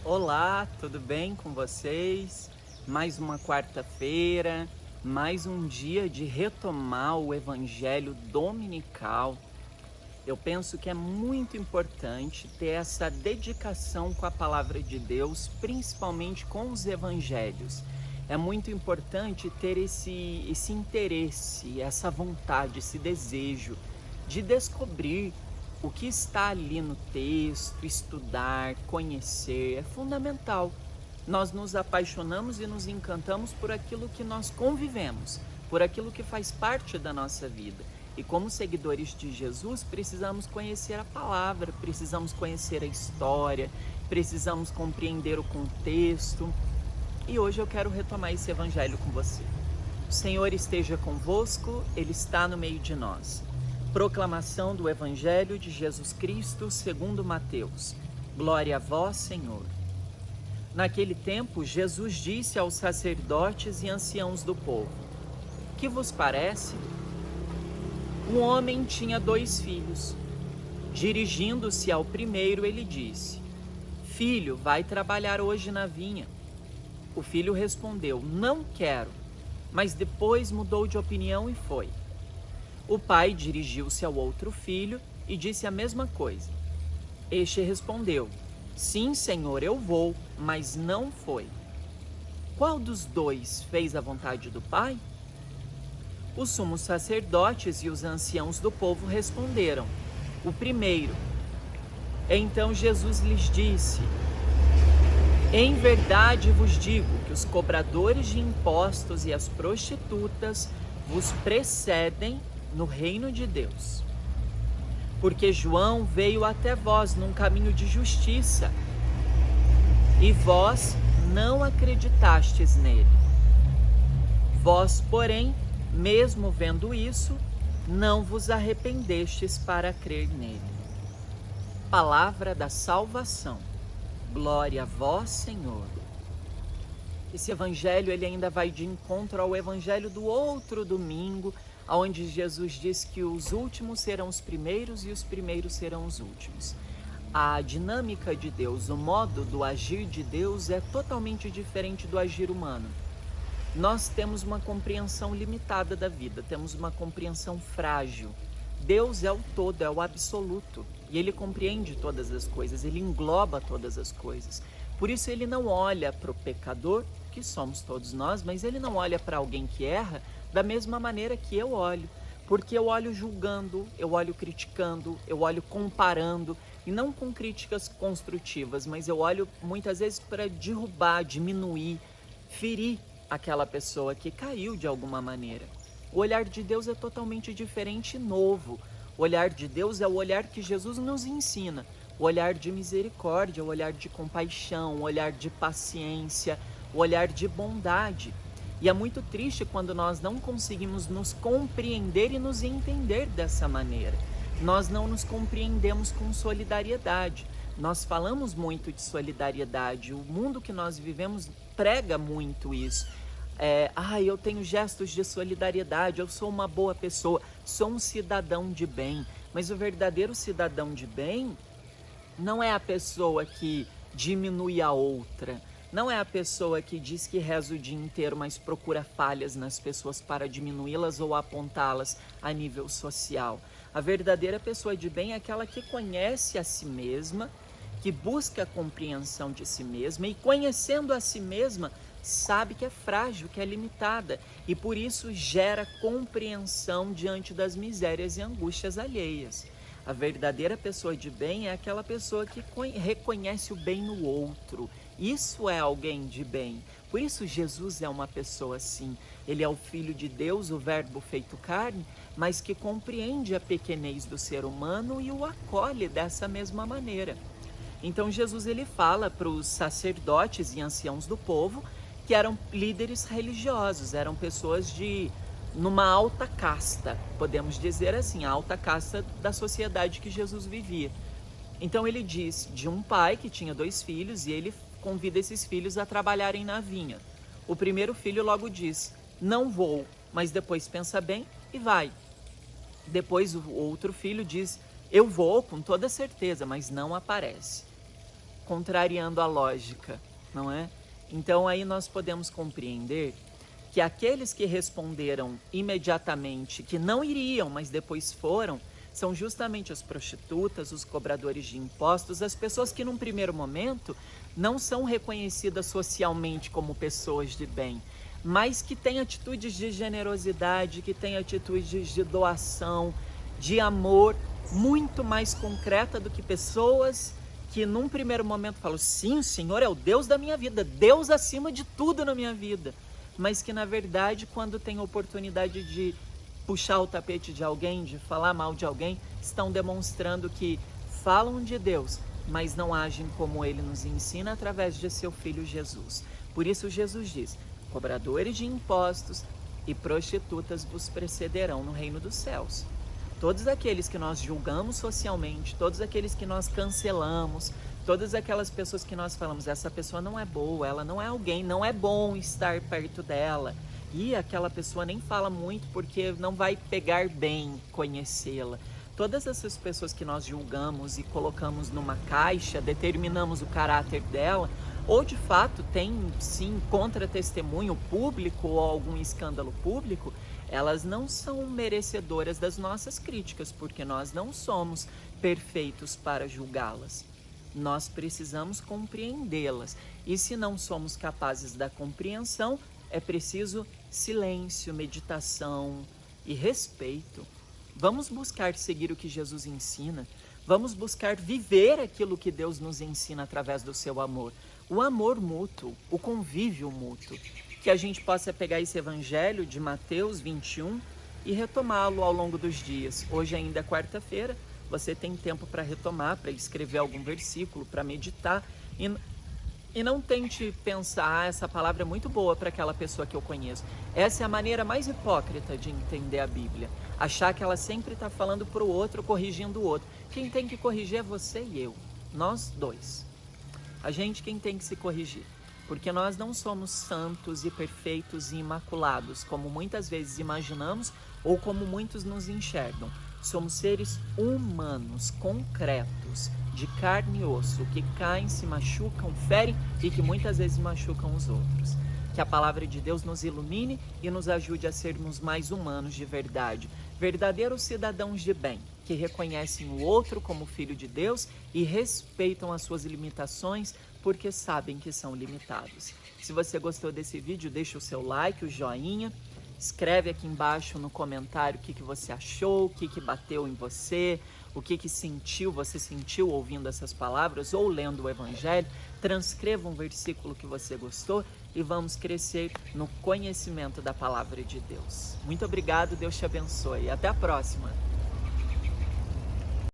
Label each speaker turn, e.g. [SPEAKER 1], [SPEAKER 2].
[SPEAKER 1] Olá, tudo bem com vocês? Mais uma quarta-feira, mais um dia de retomar o Evangelho dominical. Eu penso que é muito importante ter essa dedicação com a palavra de Deus, principalmente com os evangelhos. É muito importante ter esse interesse, essa vontade, esse desejo de descobrir o que está ali no texto, estudar, conhecer. É fundamental. Nós nos apaixonamos e nos encantamos por aquilo que nós convivemos, por aquilo que faz parte da nossa vida. E como seguidores de Jesus, precisamos conhecer a palavra, precisamos conhecer a história, precisamos compreender o contexto. E hoje eu quero retomar esse evangelho com você. O Senhor esteja convosco, Ele está no meio de nós. Proclamação do Evangelho de Jesus Cristo segundo Mateus. Glória a vós, Senhor. Naquele tempo, Jesus disse aos sacerdotes e anciãos do povo: Que vos parece? Um homem tinha 2 filhos. Dirigindo-se ao primeiro, ele disse: Filho, vai trabalhar hoje na vinha. O filho respondeu: Não quero. Mas depois mudou de opinião e foi. O pai dirigiu-se ao outro filho e disse a mesma coisa. Este respondeu: Sim, senhor, eu vou, mas não foi. Qual dos 2 fez a vontade do pai? Os sumos sacerdotes e os anciãos do povo responderam: O primeiro. Então Jesus lhes disse: Em verdade vos digo que os cobradores de impostos e as prostitutas vos precedem no reino de Deus. Porque João veio até vós num caminho de justiça, e vós não acreditastes nele. Vós, porém, mesmo vendo isso, não vos arrependestes para crer nele. Palavra da salvação. Glória a vós, Senhor. Esse evangelho ele ainda vai de encontro ao evangelho do outro domingo, onde Jesus diz que os últimos serão os primeiros e os primeiros serão os últimos. A dinâmica de Deus, o modo do agir de Deus é totalmente diferente do agir humano. Nós temos uma compreensão limitada da vida, temos uma compreensão frágil. Deus é o todo, é o absoluto, e Ele compreende todas as coisas, Ele engloba todas as coisas. Por isso Ele não olha para o pecador, que somos todos nós, mas Ele não olha para alguém que erra da mesma maneira que eu olho, porque eu olho julgando, eu olho criticando, eu olho comparando, e não com críticas construtivas, mas eu olho muitas vezes para derrubar, diminuir, ferir aquela pessoa que caiu de alguma maneira. O olhar de Deus é totalmente diferente e novo. O olhar de Deus é o olhar que Jesus nos ensina, o olhar de misericórdia, o olhar de compaixão, o olhar de paciência, o olhar de bondade. E é muito triste quando nós não conseguimos nos compreender e nos entender dessa maneira. Nós não nos compreendemos com solidariedade. Nós falamos muito de solidariedade. O mundo que nós vivemos prega muito isso. Eu tenho gestos de solidariedade, eu sou uma boa pessoa, sou um cidadão de bem. Mas o verdadeiro cidadão de bem não é a pessoa que diminui a outra. Não é a pessoa que diz que reza o dia inteiro, mas procura falhas nas pessoas para diminuí-las ou apontá-las a nível social. A verdadeira pessoa de bem é aquela que conhece a si mesma, que busca a compreensão de si mesma e, conhecendo a si mesma, sabe que é frágil, que é limitada e por isso gera compreensão diante das misérias e angústias alheias. A verdadeira pessoa de bem é aquela pessoa que reconhece o bem no outro. Isso é alguém de bem. Por isso Jesus é uma pessoa assim. Ele é o Filho de Deus, o Verbo feito carne, mas que compreende a pequenez do ser humano e o acolhe dessa mesma maneira. Então Jesus ele fala para os sacerdotes e anciãos do povo, que eram líderes religiosos, eram pessoas numa alta casta, podemos dizer assim, a alta casta da sociedade que Jesus vivia. Então ele diz de um pai que tinha 2 filhos e ele convida esses filhos a trabalharem na vinha. O primeiro filho logo diz: não vou, mas depois pensa bem e vai. Depois o outro filho diz: eu vou com toda certeza, mas não aparece. contrariando a lógica, não é? Então aí nós podemos compreender que aqueles que responderam imediatamente que não iriam, mas depois foram, são justamente as prostitutas, os cobradores de impostos, as pessoas que num primeiro momento não são reconhecidas socialmente como pessoas de bem, mas que têm atitudes de generosidade, que têm atitudes de doação, de amor, muito mais concreta do que pessoas que num primeiro momento falam, sim, o Senhor é o Deus da minha vida, Deus acima de tudo na minha vida, mas que na verdade quando tem oportunidade de puxar o tapete de alguém, de falar mal de alguém, estão demonstrando que falam de Deus, mas não agem como Ele nos ensina através de seu Filho Jesus. Por isso Jesus diz, cobradores de impostos e prostitutas vos precederão no reino dos céus. Todos aqueles que nós julgamos socialmente, todos aqueles que nós cancelamos, todas aquelas pessoas que nós falamos, essa pessoa não é boa, ela não é alguém, não é bom estar perto dela. E aquela pessoa nem fala muito porque não vai pegar bem conhecê-la. Todas essas pessoas que nós julgamos e colocamos numa caixa, determinamos o caráter dela, ou de fato tem sim contra-testemunho público ou algum escândalo público, elas não são merecedoras das nossas críticas, porque nós não somos perfeitos para julgá-las. Nós precisamos compreendê-las. E se não somos capazes da compreensão, é preciso silêncio, meditação e respeito. Vamos buscar seguir o que Jesus ensina. Vamos buscar viver aquilo que Deus nos ensina através do seu amor. O amor mútuo, o convívio mútuo. Que a gente possa pegar esse evangelho de Mateus 21 e retomá-lo ao longo dos dias. Hoje ainda é quarta-feira, você tem tempo para retomar, para escrever algum versículo, para meditar. E não tente pensar, essa palavra é muito boa para aquela pessoa que eu conheço. Essa é a maneira mais hipócrita de entender a Bíblia. Achar que ela sempre está falando para o outro, corrigindo o outro. Quem tem que corrigir é você e eu, nós dois. A gente quem tem que se corrigir. Porque nós não somos santos e perfeitos e imaculados, como muitas vezes imaginamos ou como muitos nos enxergam. Somos seres humanos, concretos, de carne e osso, que caem, se machucam, ferem e que muitas vezes machucam os outros. Que a palavra de Deus nos ilumine e nos ajude a sermos mais humanos de verdade, verdadeiros cidadãos de bem, que reconhecem o outro como filho de Deus e respeitam as suas limitações, porque sabem que são limitados. Se você gostou desse vídeo, deixa o seu like, o joinha, escreve aqui embaixo no comentário o que você achou, o que bateu em você, o que você sentiu ouvindo essas palavras ou lendo o Evangelho. Transcreva um versículo que você gostou e vamos crescer no conhecimento da palavra de Deus. Muito obrigado, Deus te abençoe. Até a próxima!